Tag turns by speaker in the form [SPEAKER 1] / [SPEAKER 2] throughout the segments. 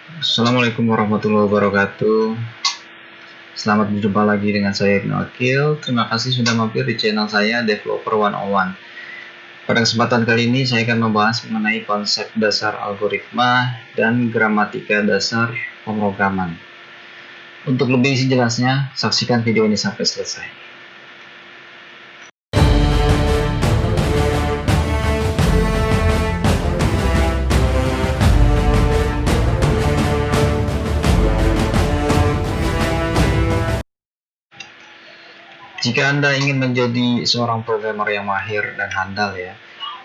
[SPEAKER 1] Assalamualaikum warahmatullahi wabarakatuh. Selamat berjumpa lagi dengan saya Ibnu Akil. Terima kasih sudah mampir di channel saya Developer 101. Pada kesempatan kali ini saya akan membahas mengenai konsep dasar algoritma dan gramatika dasar pemrograman. Untuk lebih jelasnya, saksikan video ini sampai selesai. Jika Anda ingin menjadi seorang programmer yang mahir dan handal ya,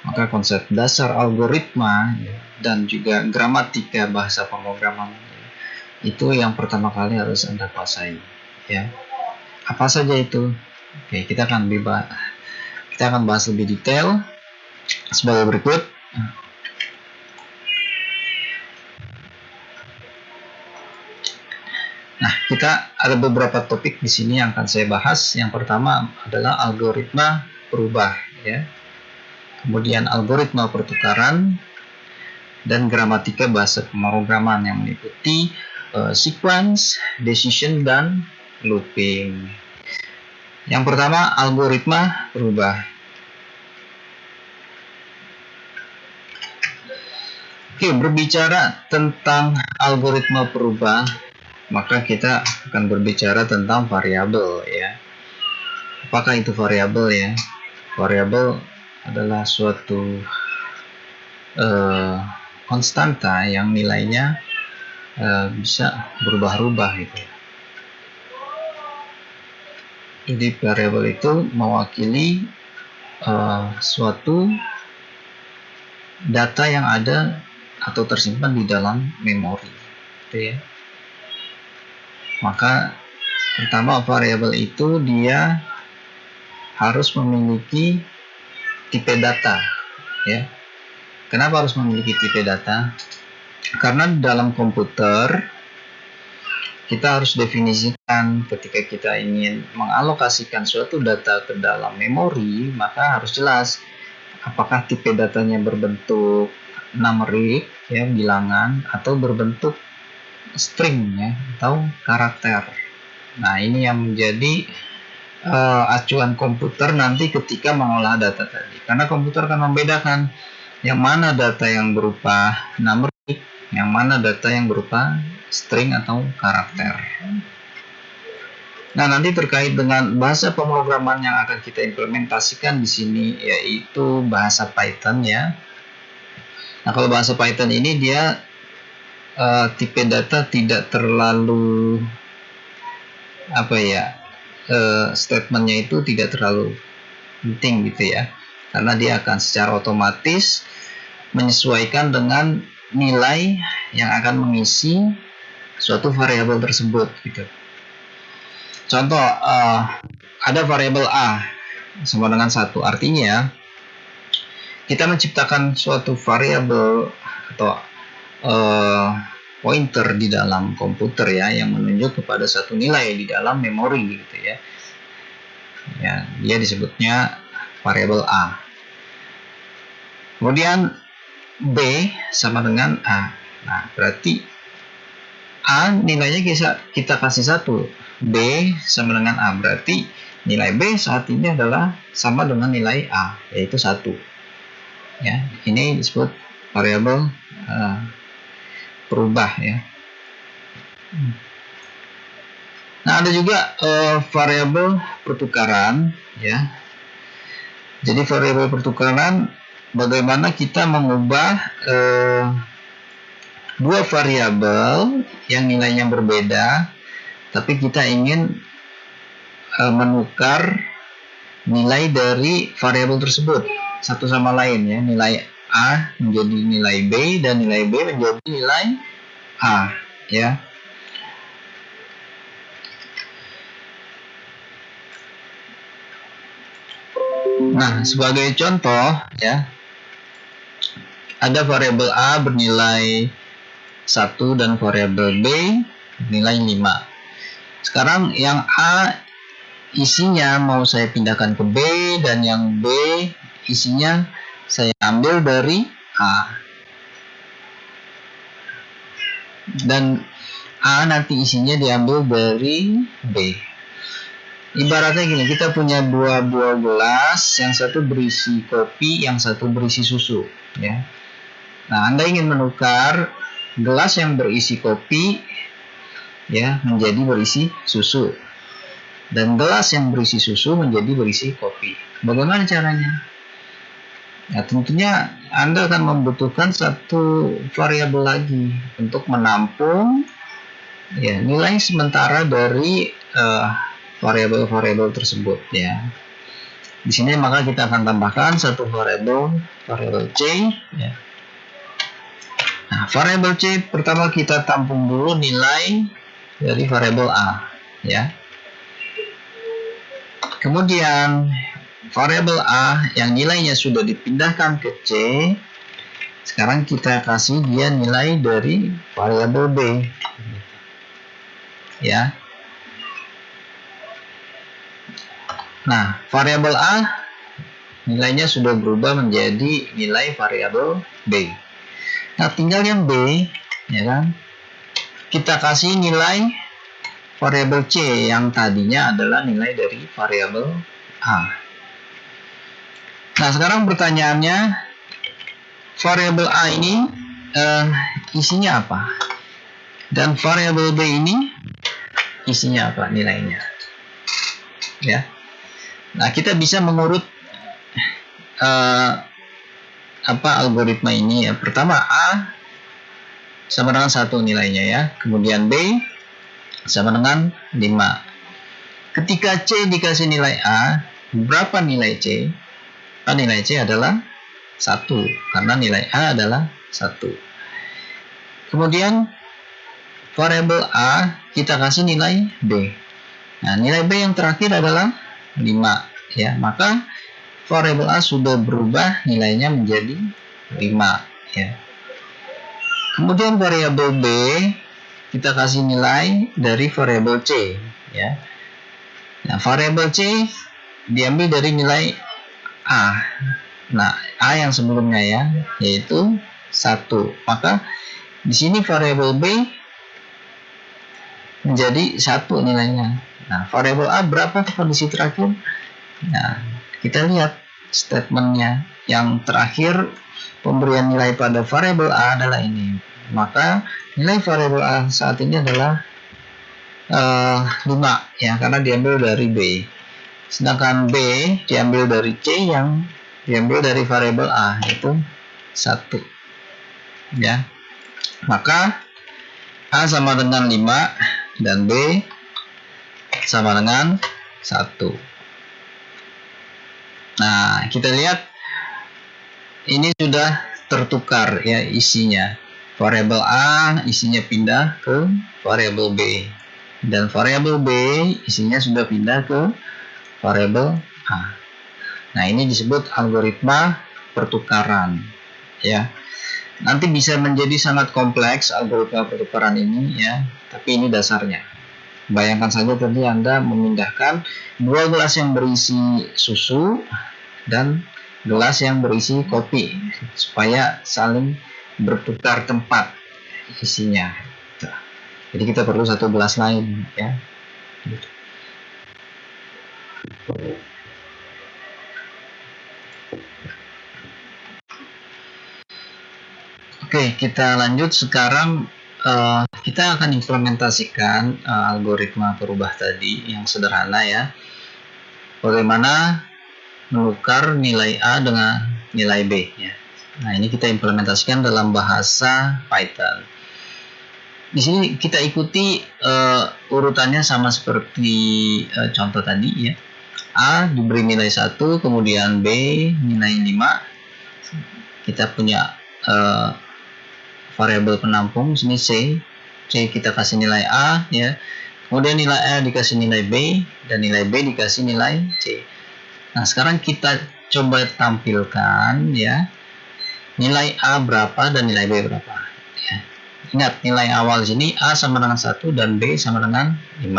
[SPEAKER 1] maka konsep dasar algoritma dan juga gramatika bahasa pemrograman itu yang pertama kali harus Anda kuasai ya. Apa saja itu? Oke, kita akan bahas lebih detail sebagai berikut. Nah, kita ada beberapa topik di sini yang akan saya bahas. Yang pertama adalah algoritma perubah ya. Kemudian algoritma pertukaran dan gramatika bahasa pemrograman yang meliputi sequence, decision, dan looping. Yang pertama, algoritma perubah. Oke, berbicara tentang algoritma perubah, maka kita akan berbicara tentang variabel ya. Apakah itu variabel ya? Variabel adalah suatu konstanta yang nilainya bisa berubah-ubah gitu ya. Jadi variabel itu mewakili suatu data yang ada atau tersimpan di dalam memori gitu ya. Maka pertama variabel itu dia harus memiliki tipe data ya. Kenapa harus memiliki tipe data? Karena dalam komputer kita harus definisikan ketika kita ingin mengalokasikan suatu data ke dalam memori, maka harus jelas apakah tipe datanya berbentuk numerik ya, bilangan, atau berbentuk string ya, atau karakter. Nah, ini yang menjadi acuan komputer nanti ketika mengolah data tadi. Karena komputer akan membedakan yang mana data yang berupa numerik, yang mana data yang berupa string atau karakter. Nah, nanti terkait dengan bahasa pemrograman yang akan kita implementasikan di sini yaitu bahasa Python ya. Nah, kalau bahasa Python ini dia tipe data tidak terlalu statementnya itu tidak terlalu penting gitu ya, karena dia akan secara otomatis menyesuaikan dengan nilai yang akan mengisi suatu variabel tersebut gitu. Contoh, ada variabel A sama dengan 1, artinya kita menciptakan suatu variabel atau pointer di dalam komputer ya, yang menunjuk kepada satu nilai di dalam memori gitu ya. Ya, dia disebutnya variabel A. Kemudian B sama dengan A. Nah, berarti A nilainya kita kasih 1, B sama dengan A, berarti nilai B saat ini adalah sama dengan nilai A, yaitu 1 ya. Ini disebut variabel perubah ya. Nah, ada juga variabel pertukaran ya. Jadi variabel pertukaran bagaimana kita mengubah dua variabel yang nilainya berbeda, tapi kita ingin menukar nilai dari variabel tersebut satu sama lain ya. Nilai A menjadi nilai B dan nilai B menjadi nilai A ya. Nah, sebagai contoh ya, ada variabel A bernilai 1 dan variabel B nilai 5. Sekarang yang A isinya mau saya pindahkan ke B, dan yang B isinya saya ambil dari A. dan A nanti isinya diambil dari B. Ibaratnya gini, kita punya dua buah gelas, yang satu berisi kopi, yang satu berisi susu, ya. Nah, Anda ingin menukar gelas yang berisi kopi, ya, menjadi berisi susu, dan gelas yang berisi susu menjadi berisi kopi. Bagaimana caranya? Ya, tentunya Anda akan membutuhkan satu variabel lagi untuk menampung, ya, nilai sementara dari variabel-variabel tersebut, ya. Di sini maka kita akan tambahkan satu variabel C, ya. Nah, variabel C pertama kita tampung dulu nilai dari variabel A, ya. Kemudian variabel A yang nilainya sudah dipindahkan ke C, sekarang kita kasih dia nilai dari variabel B, ya. Nah, variabel A nilainya sudah berubah menjadi nilai variabel B. Nah, tinggal yang B, ya kan? Kita kasih nilai variabel C yang tadinya adalah nilai dari variabel A. Nah, sekarang pertanyaannya, variabel A ini isinya apa? Dan variabel B ini isinya apa nilainya? Ya. Nah, kita bisa mengurut algoritma ini, ya. Pertama, A sama dengan 1 nilainya, ya. Kemudian B sama dengan 5. Ketika C dikasih nilai A, berapa nilai C? Nilai C adalah 1, karena nilai A adalah 1. Kemudian variabel A kita kasih nilai B. Nah, nilai B yang terakhir adalah 5, ya. Maka variabel A sudah berubah nilainya menjadi 5, ya. Kemudian variabel B kita kasih nilai dari variabel C, ya. Nah, variabel C diambil dari nilai A. Nah, A yang sebelumnya, ya, yaitu 1. Maka di sini variabel B menjadi 1 nilainya. Nah, variabel A berapa kondisi terakhir? Nah, kita lihat statementnya. Yang terakhir, pemberian nilai pada variabel A adalah ini. Maka nilai variabel A saat ini adalah 5, ya, karena diambil dari B. Sedangkan B diambil dari C yang diambil dari variabel A, yaitu 1, ya. Maka A sama dengan 5 dan B sama dengan 1. Nah, kita lihat ini sudah tertukar, ya, isinya. Variabel A isinya pindah ke variabel B, dan variabel B isinya sudah pindah ke variabel A. Nah, ini disebut algoritma pertukaran, ya. Nanti bisa menjadi sangat kompleks algoritma pertukaran ini, ya, tapi ini dasarnya. Bayangkan saja tadi Anda memindahkan 2 gelas yang berisi susu dan gelas yang berisi kopi supaya saling bertukar tempat isinya. Jadi kita perlu 1 gelas lain, ya. Oke, kita lanjut sekarang. Kita akan implementasikan algoritma perubah tadi yang sederhana, ya. Bagaimana menukar nilai A dengan nilai B, ya. Nah, ini kita implementasikan dalam bahasa Python. Di sini kita ikuti urutannya sama seperti contoh tadi, ya. A diberi nilai 1, kemudian B nilai 5. Kita punya variabel penampung sini C kita kasih nilai A, ya. Kemudian nilai A dikasih nilai B, dan nilai B dikasih nilai C. Nah, sekarang kita coba tampilkan, ya, nilai A berapa dan nilai B berapa, ya. Ingat, nilai awal sini A sama dengan 1 dan B sama dengan 5.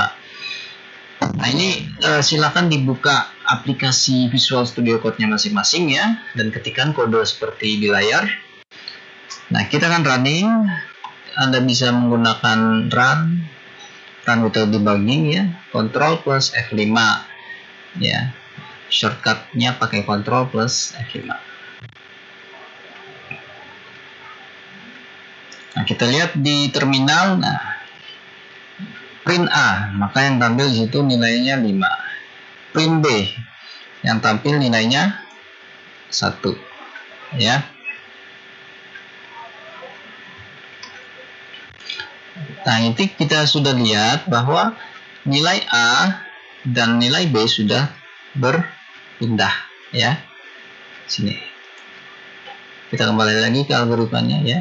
[SPEAKER 1] Nah, ini silakan dibuka aplikasi Visual Studio Code-nya masing-masing, ya, dan ketikkan kode seperti di layar. Nah, kita akan running Anda bisa menggunakan run without debugging ya, Ctrl plus F5 ya. Shortcutnya pakai Ctrl plus F5. Nah, kita lihat di terminal. Nah, print A, maka yang tampil di situ nilainya 5. Print B, yang tampil nilainya 1 ya. Nah, ini kita sudah lihat bahwa nilai A dan nilai B sudah berpindah ya. Sini. Kita kembali lagi ke algoritmanya ya.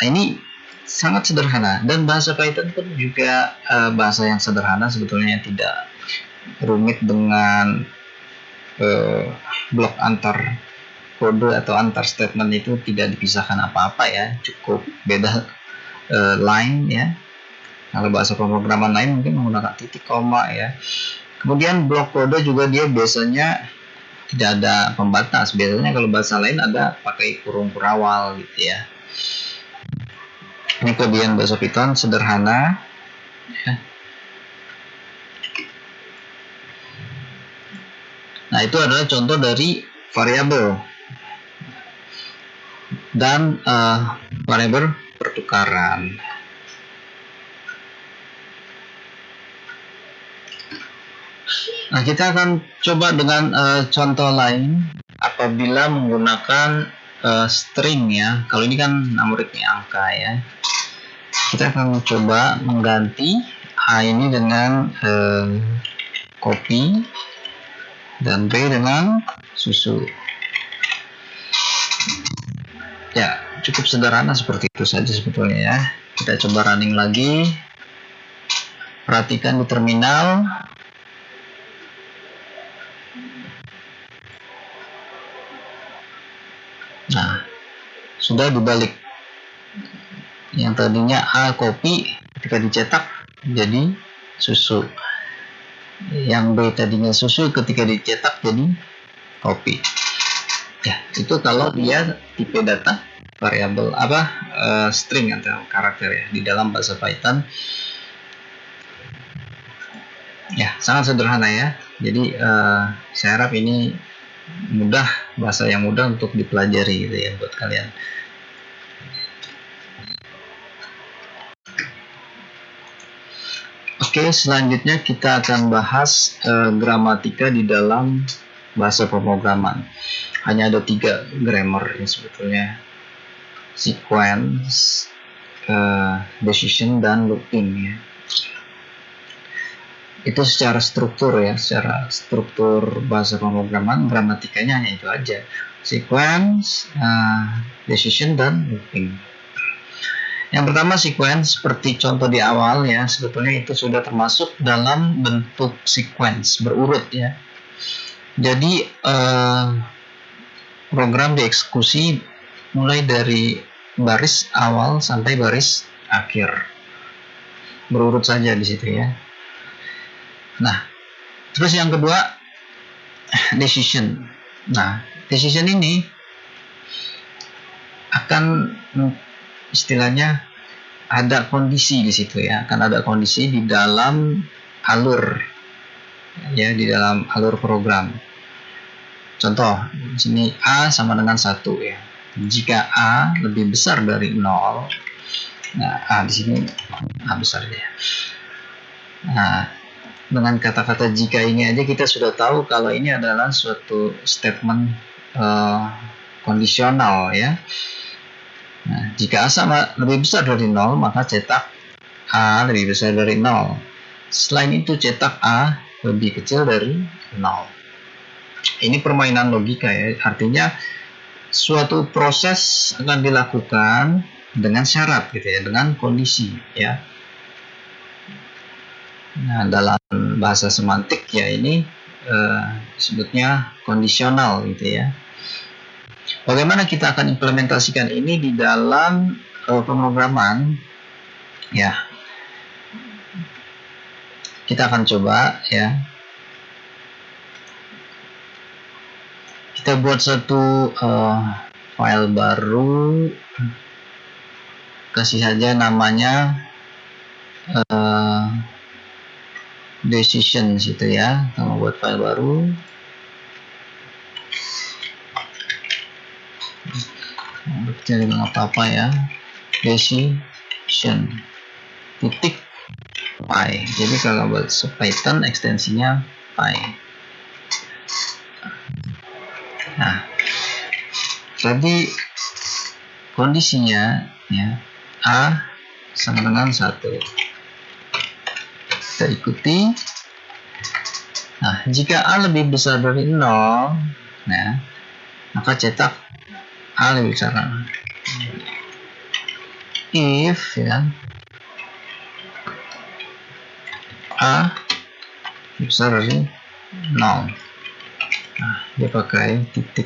[SPEAKER 1] Nah, ini sangat sederhana, dan bahasa Python pun juga bahasa yang sederhana sebetulnya, tidak rumit dengan blok antar kode atau antar statement itu tidak dipisahkan apa-apa ya, cukup beda line ya. Kalau bahasa pemrograman lain mungkin menggunakan titik, koma ya. Kemudian blok kode juga dia biasanya tidak ada pembatas. Biasanya kalau bahasa lain ada pakai kurung kurawal gitu ya. Ini kelebihan bahasa Python, sederhana ya. Nah, itu adalah contoh dari variabel dan variabel pertukaran. Nah, kita akan coba dengan contoh lain apabila menggunakan string ya. Kalau ini kan numericnya angka ya. Kita akan coba mengganti A ini dengan kopi dan B dengan susu. Ya, cukup sederhana seperti itu saja sebetulnya ya. Kita coba running lagi. Perhatikan di terminal. Nah, sudah dibalik. Yang tadinya A kopi, ketika dicetak jadi susu. Yang B tadinya susu, ketika dicetak jadi kopi. Ya, itu kalau dia tipe data variabel string atau karakter ya di dalam bahasa Python. Ya, sangat sederhana ya. Jadi saya harap ini mudah, bahasa yang mudah untuk dipelajari gitu ya buat kalian. Oke, selanjutnya kita akan bahas gramatika di dalam bahasa pemrograman. Hanya ada 3 grammar ya sebetulnya: sequence, decision, dan looping ya. Itu secara struktur ya, secara struktur bahasa pemrograman, gramatikanya hanya itu aja: sequence, decision, dan looping. Yang pertama sequence, seperti contoh di awal ya, sebetulnya itu sudah termasuk dalam bentuk sequence berurut ya. Jadi program dieksekusi mulai dari baris awal sampai baris akhir, berurut saja di situ ya. Nah, terus yang kedua decision. Nah, decision ini akan istilahnya ada kondisi di situ ya, akan ada kondisi di dalam alur ya, di dalam alur program. Contoh di sini A sama dengan 1 ya. Jika A lebih besar dari 0, nah A di sini A besar ya. Nah, dengan kata-kata jika ini aja kita sudah tahu kalau ini adalah suatu statement kondisional ya. Nah, jika A sama lebih besar dari 0, maka cetak A lebih besar dari 0. Selain itu cetak A lebih kecil dari 0. Ini permainan logika ya, artinya suatu proses akan dilakukan dengan syarat gitu ya, dengan kondisi ya. Nah, dalam bahasa semantik ya ini disebutnya kondisional gitu ya. Bagaimana kita akan implementasikan ini di dalam pemrograman ya? Kita akan coba ya. Kita buat satu file baru. kasih saja namanya decision situ ya. Kamu buat file baru, kecil nggak apa-apa ya, decision titik py. Jadi kalau buat Python ekstensinya py. Nah, tadi kondisinya ya, A sama dengan 1. Kita ikuti. Nah, jika A lebih besar dari 0, nah, maka cetak A lebih besar. If ya, A lebih besar dari 0. Nah, dia pakai titik.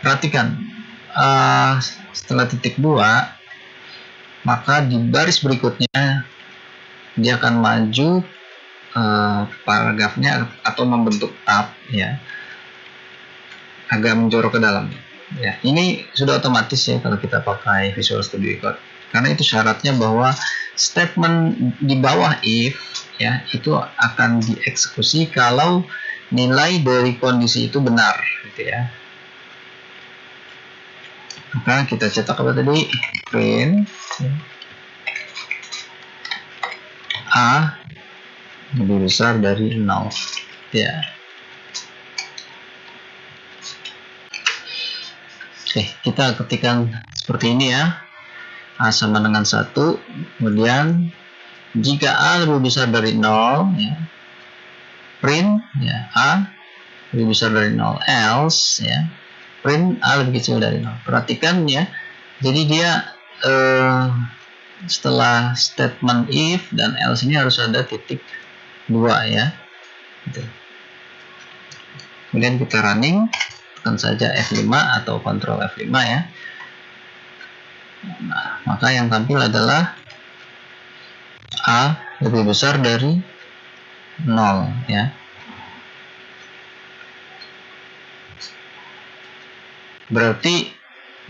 [SPEAKER 1] Perhatikan, setelah titik 2, maka di baris berikutnya dia akan maju paragrafnya atau membentuk tab ya, agak menjorok ke dalam ya. Ini sudah otomatis ya kalau kita pakai Visual Studio Code, karena itu syaratnya bahwa statement di bawah if ya itu akan dieksekusi kalau nilai dari kondisi itu benar gitu ya. Maka kita cetak apa tadi, print A lebih besar dari 0 ya. Oke, kita ketikkan seperti ini ya, A sama dengan 1, kemudian jika A lebih besar dari 0 ya, print ya A lebih besar dari 0, else ya print A lebih kecil dari 0. Perhatikan ya, jadi dia setelah statement if dan else ini harus ada titik 2 ya gitu. Kemudian kita running, tekan saja F5 atau Ctrl F5 ya. Nah, maka yang tampil adalah A lebih besar dari 0 ya. Berarti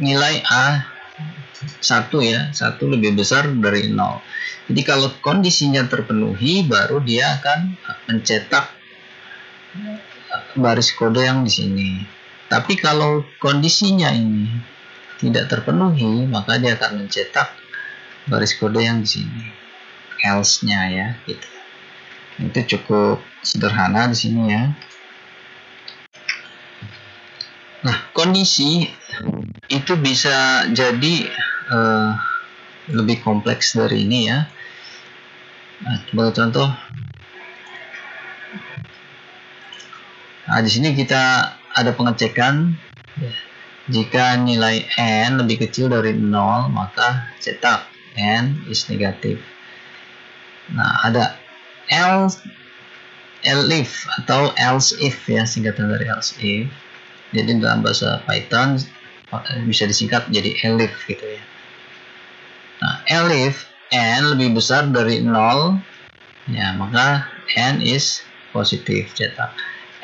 [SPEAKER 1] nilai A 1 ya, 1 lebih besar dari 0. Jadi kalau kondisinya terpenuhi, baru dia akan mencetak baris kode yang di sini. Tapi kalau kondisinya ini tidak terpenuhi, maka dia akan mencetak baris kode yang di sini, else-nya ya gitu. Itu cukup sederhana di sini ya. Nah, kondisi itu bisa jadi lebih kompleks dari ini ya. Nah, sebagai contoh, nah di sini kita ada pengecekan jika nilai n lebih kecil dari 0, maka cetak n is negatif. Nah, ada else, elif atau else if ya, singkatan dari else if. Jadi dalam bahasa Python bisa disingkat jadi elif gitu ya. Nah, elif n lebih besar dari 0 ya, maka n is positif, cetak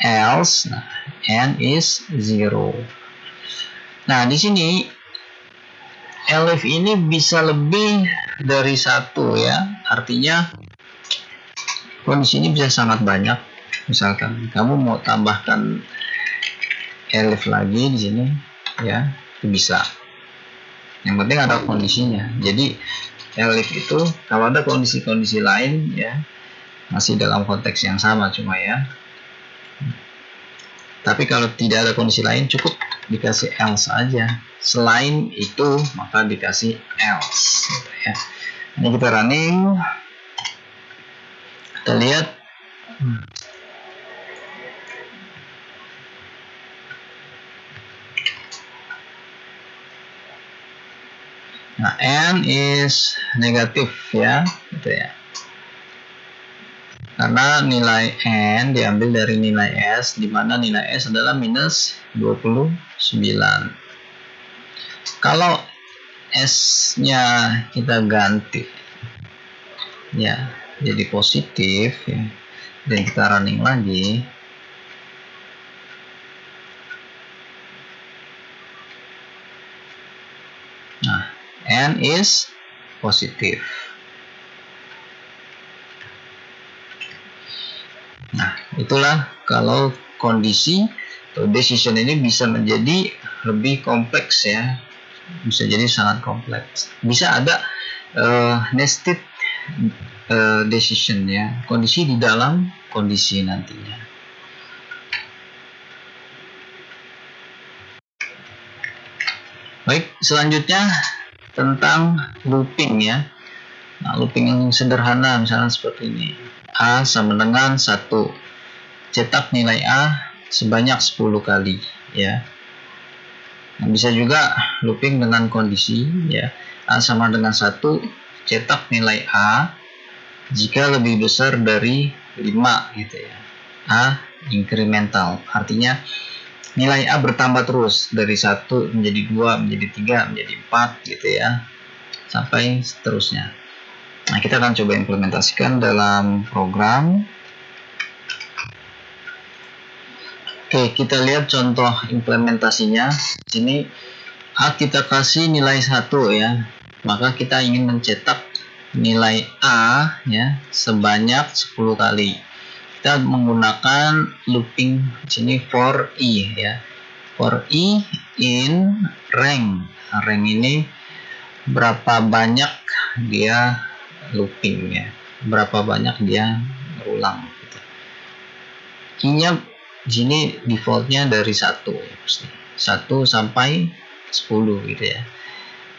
[SPEAKER 1] else, nah, n is 0. Nah, di sini elif ini bisa lebih dari 1 ya, artinya kondisi ini bisa sangat banyak. Misalkan kamu mau tambahkan elif lagi di sini ya, itu bisa. Yang penting ada kondisinya. Jadi elif itu kalau ada kondisi-kondisi lain ya, masih dalam konteks yang sama cuma ya. Tapi kalau tidak ada kondisi lain, cukup dikasih else aja. Selain itu maka dikasih else gitu ya. Ini kita running, kita lihat. Nah, n is negatif ya, gitu ya. Karena nilai n diambil dari nilai s, di mana nilai s adalah minus 29. Kalau s-nya kita ganti ya jadi positif ya, dan kita running lagi. Nah, n is positive. Nah, itulah kalau kondisi atau decision ini bisa menjadi lebih kompleks ya, bisa jadi sangat kompleks. Bisa ada nested decision ya, kondisi di dalam kondisi nantinya. Baik, selanjutnya tentang looping ya. Nah, looping yang sederhana misalnya seperti ini. A sama dengan 1. Cetak nilai A sebanyak 10 kali ya. Nah, bisa juga looping dengan kondisi ya. A sama dengan 1, cetak nilai A jika lebih besar dari 5 gitu ya. A incremental, artinya nilai A bertambah terus dari 1 menjadi 2, menjadi 3, menjadi 4 gitu ya, sampai seterusnya. Nah, kita akan coba implementasikan dalam program. Oke, kita lihat contoh implementasinya. Di sini A kita kasih nilai 1 ya. Maka kita ingin mencetak nilai A ya sebanyak 10 kali. Kita menggunakan looping di sini for i ya. For i in rank. Rank ini berapa banyak dia looping ya, berapa banyak dia berulang gitu. I-nya di sini defaultnya dari 1 ya, pasti 1 sampai 10 gitu ya,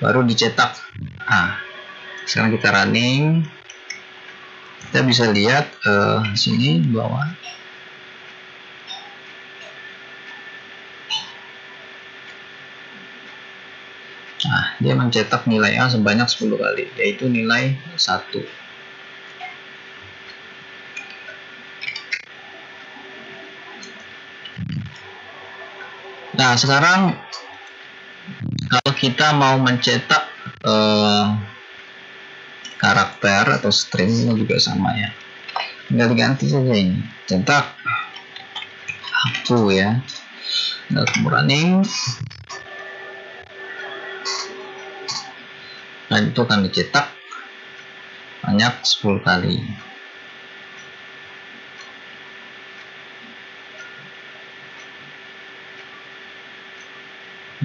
[SPEAKER 1] baru dicetak A. Sekarang kita running, kita bisa lihat di sini di bawah. Nah, dia mencetak nilai A sebanyak 10 kali, yaitu nilai 1. Nah, sekarang kalau kita mau mencetak karakter atau string ini juga sama ya. Tinggal diganti saja ini. Cetak aku ya. Nah, running. Nah, itu akan dicetak banyak 10 kali.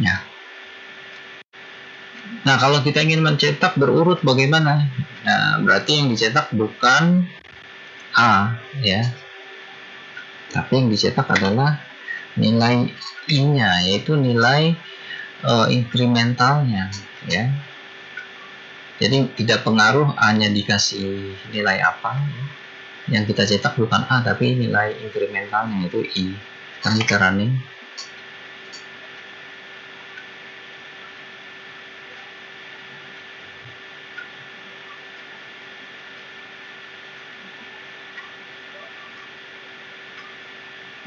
[SPEAKER 1] Ya. Nah, kalau kita ingin mencetak berurut bagaimana? Nah, berarti yang dicetak bukan A ya. Tapi yang dicetak adalah nilai I-nya, yaitu nilai incrementalnya ya. Jadi tidak pengaruh A-nya dikasih nilai apa. Yang kita cetak bukan A, tapi nilai incrementalnya yaitu I. Sekarang kita running.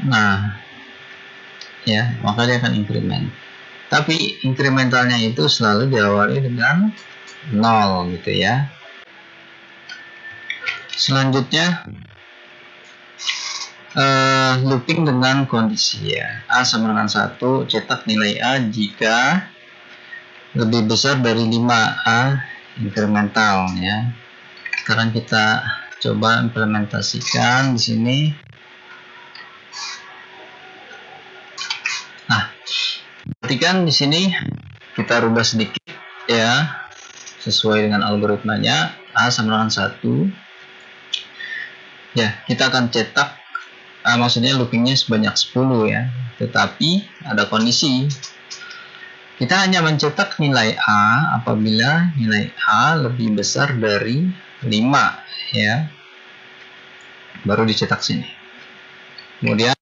[SPEAKER 1] Nah, ya, maka dia akan increment. Tapi incrementalnya itu selalu diawali dengan 0 gitu ya. Selanjutnya looping dengan kondisi ya. A sama dengan 1, cetak nilai A jika lebih besar dari 5. A incremental ya. Sekarang kita coba implementasikan di sini. Nah, perhatikan di sini kita rubah sedikit ya, sesuai dengan algoritmanya. A sama dengan 1 ya, kita akan cetak maksudnya loopingnya sebanyak 10 ya, tetapi ada kondisi. Kita hanya mencetak nilai A apabila nilai A lebih besar dari 5 ya, baru dicetak sini. Kemudian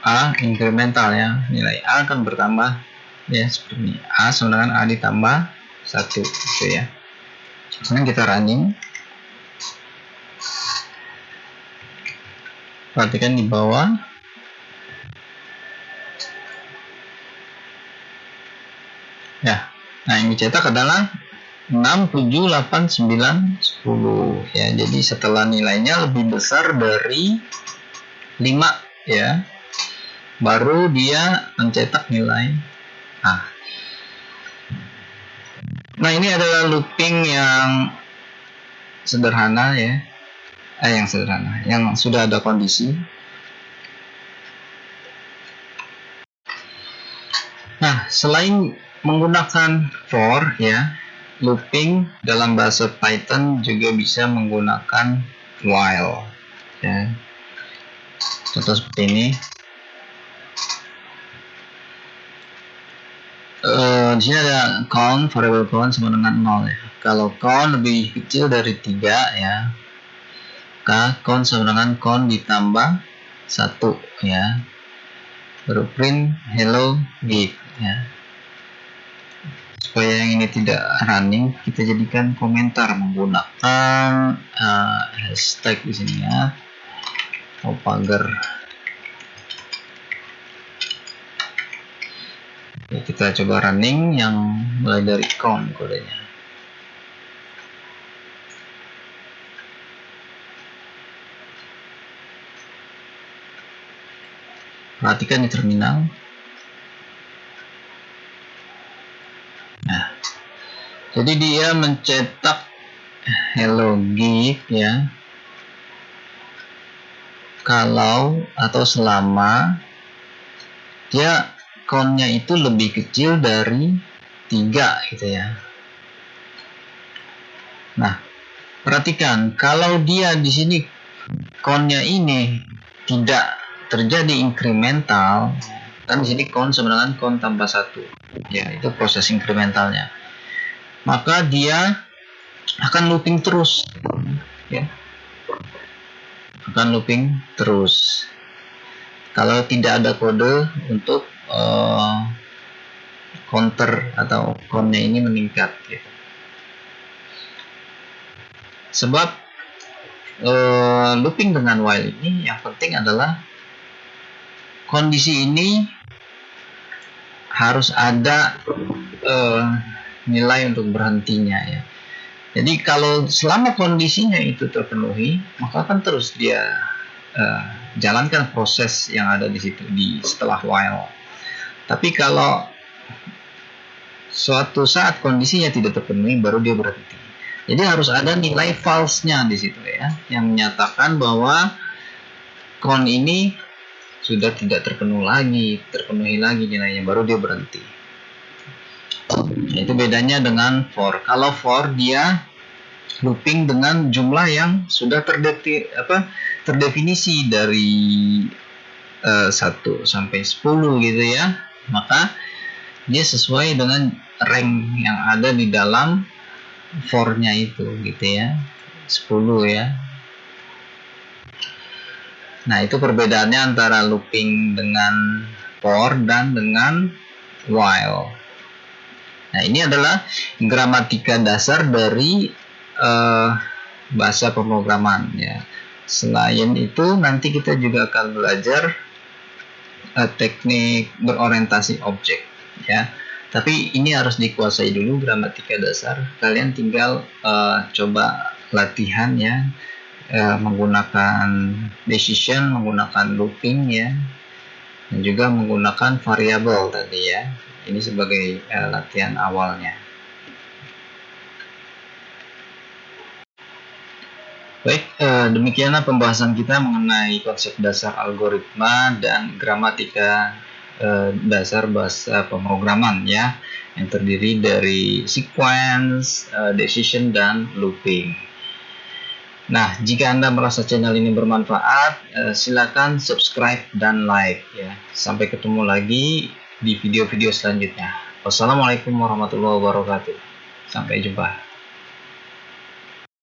[SPEAKER 1] A incremental ya, nilai A akan bertambah ya seperti ini. A sama dengan A ditambah 1 gitu ya. Sekarang kita running. Perhatikan di bawah. Ya. Nah, yang dicetak adalah 6, 7, 8, 9, 10 ya. Jadi setelah nilainya lebih besar dari 5 ya, baru dia mencetak nilai A. Nah, ini adalah looping yang sederhana ya. Yang sudah ada kondisi. Nah, selain menggunakan for ya, looping dalam bahasa Python juga bisa menggunakan while ya. Contoh seperti ini. Di sini ada count, variable count sama dengan 0 ya. Kalau count lebih kecil dari 3 ya, maka count sama dengan count ditambah 1 ya. Baru print hello give ya. Supaya yang ini tidak running, kita jadikan komentar menggunakan hashtag di sini ya. Pagar. Ya, kita coba running yang mulai dari count kodenya. Perhatikan di terminal. Nah, jadi dia mencetak hello give ya, kalau atau selama dia countnya itu lebih kecil dari 3 gitu ya. Nah, perhatikan kalau dia di sini countnya ini tidak terjadi incremental, kan di sini count sama dengan count tambah 1 ya, itu proses incrementalnya, maka dia akan looping terus ya, akan looping terus kalau tidak ada kode untuk counter atau countnya ini meningkat gitu. Sebab looping dengan while ini yang penting adalah kondisi ini harus ada nilai untuk berhentinya ya. Jadi kalau selama kondisinya itu terpenuhi, maka akan terus dia jalankan proses yang ada di situ di setelah while. Tapi kalau suatu saat kondisinya tidak terpenuhi, baru dia berhenti. Jadi harus ada nilai false-nya di situ ya, yang menyatakan bahwa count ini sudah tidak terpenuhi lagi nilainya, baru dia berhenti. Itu bedanya dengan for. Kalau for dia looping dengan jumlah yang sudah terdefinisi dari 1 sampai 10 gitu ya, maka dia sesuai dengan rank yang ada di dalam for-nya itu gitu ya, 10 ya. Nah, itu perbedaannya antara looping dengan for dan dengan while. Nah, ini adalah gramatika dasar dari bahasa pemrograman ya. Selain itu nanti kita juga akan belajar teknik berorientasi objek ya. Tapi ini harus dikuasai dulu gramatika dasar. Kalian tinggal coba latihan ya, menggunakan decision, menggunakan looping ya, dan juga menggunakan variabel tadi ya. Ini sebagai latihan awalnya. Baik, demikianlah pembahasan kita mengenai konsep dasar algoritma dan gramatika dasar bahasa pemrograman ya, yang terdiri dari sequence, decision, dan looping. Nah, jika Anda merasa channel ini bermanfaat, silakan subscribe dan like ya. Sampai ketemu lagi di video-video selanjutnya. Wassalamualaikum warahmatullahi wabarakatuh. Sampai jumpa.